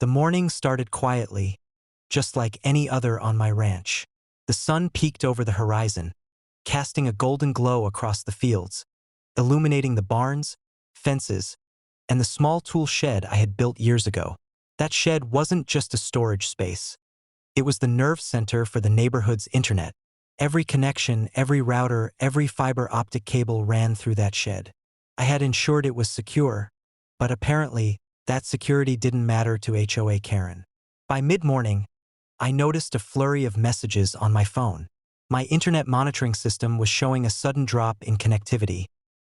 The morning started quietly, just like any other on my ranch. The sun peeked over the horizon, casting a golden glow across the fields, illuminating the barns, fences, and the small tool shed I had built years ago. That shed wasn't just a storage space. It was the nerve center for the neighborhood's internet. Every connection, every router, every fiber optic cable ran through that shed. I had ensured it was secure, but apparently, that security didn't matter to HOA Karen. By mid-morning, I noticed a flurry of messages on my phone. My internet monitoring system was showing a sudden drop in connectivity,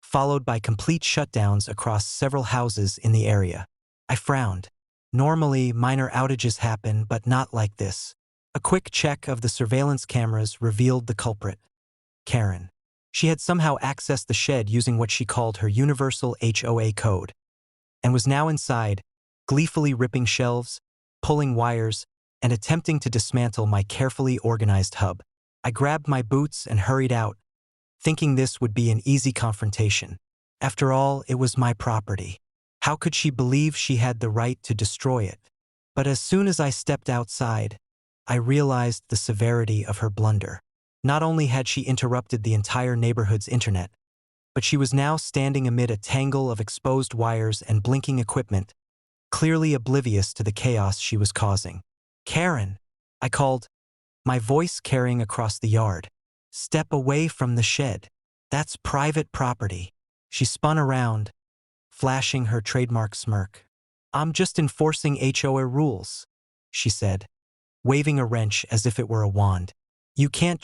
followed by complete shutdowns across several houses in the area. I frowned. Normally, minor outages happen, but not like this. A quick check of the surveillance cameras revealed the culprit, Karen. She had somehow accessed the shed using what she called her universal HOA code, and was now inside, gleefully ripping shelves, pulling wires, and attempting to dismantle my carefully organized hub. I grabbed my boots and hurried out, thinking this would be an easy confrontation. After all, it was my property. How could she believe she had the right to destroy it? But as soon as I stepped outside, I realized the severity of her blunder. Not only had she interrupted the entire neighborhood's internet, but she was now standing amid a tangle of exposed wires and blinking equipment, clearly oblivious to the chaos she was causing. "Karen," I called, my voice carrying across the yard. "Step away from the shed. That's private property." She spun around, flashing her trademark smirk. "I'm just enforcing HOA rules," she said, waving a wrench as if it were a wand. You can't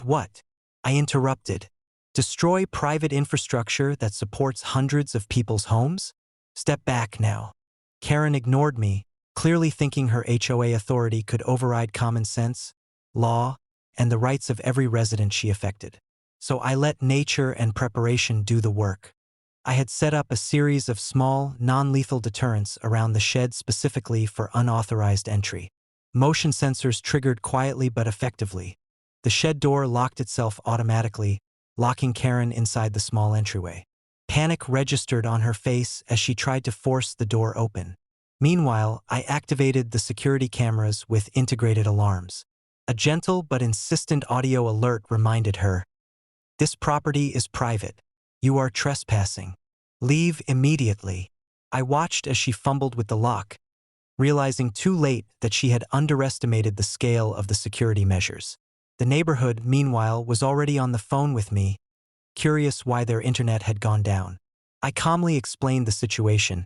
what?" I interrupted. "Destroy private infrastructure that supports hundreds of people's homes? Step back now." Karen ignored me, clearly thinking her HOA authority could override common sense, law, and the rights of every resident she affected. So I let nature and preparation do the work. I had set up a series of small, non-lethal deterrents around the shed specifically for unauthorized entry. Motion sensors triggered quietly but effectively. The shed door locked itself automatically, locking Karen inside the small entryway. Panic registered on her face as she tried to force the door open. Meanwhile, I activated the security cameras with integrated alarms. A gentle but insistent audio alert reminded her, "This property is private. You are trespassing. Leave immediately." I watched as she fumbled with the lock, realizing too late that she had underestimated the scale of the security measures. The neighborhood, meanwhile, was already on the phone with me, curious why their internet had gone down. I calmly explained the situation,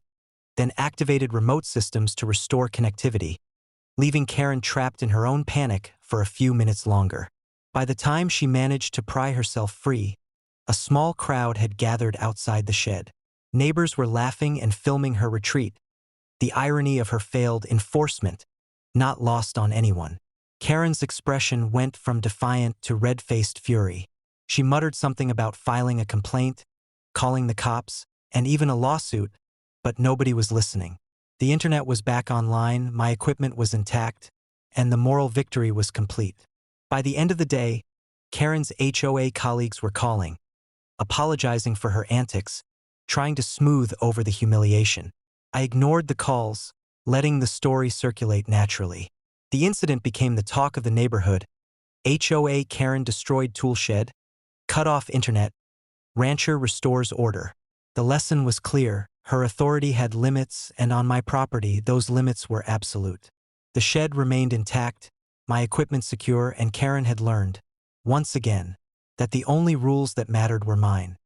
then activated remote systems to restore connectivity, leaving Karen trapped in her own panic for a few minutes longer. By the time she managed to pry herself free, a small crowd had gathered outside the shed. Neighbors were laughing and filming her retreat, the irony of her failed enforcement not lost on anyone. Karen's expression went from defiant to red-faced fury. She muttered something about filing a complaint, calling the cops, and even a lawsuit, but nobody was listening. The internet was back online, my equipment was intact, and the moral victory was complete. By the end of the day, Karen's HOA colleagues were calling, apologizing for her antics, trying to smooth over the humiliation. I ignored the calls, letting the story circulate naturally. The incident became the talk of the neighborhood. HOA Karen destroyed toolshed, cut off internet, rancher restores order. The lesson was clear. Her authority had limits, and on my property, those limits were absolute. The shed remained intact, my equipment secure, and Karen had learned, once again, that the only rules that mattered were mine.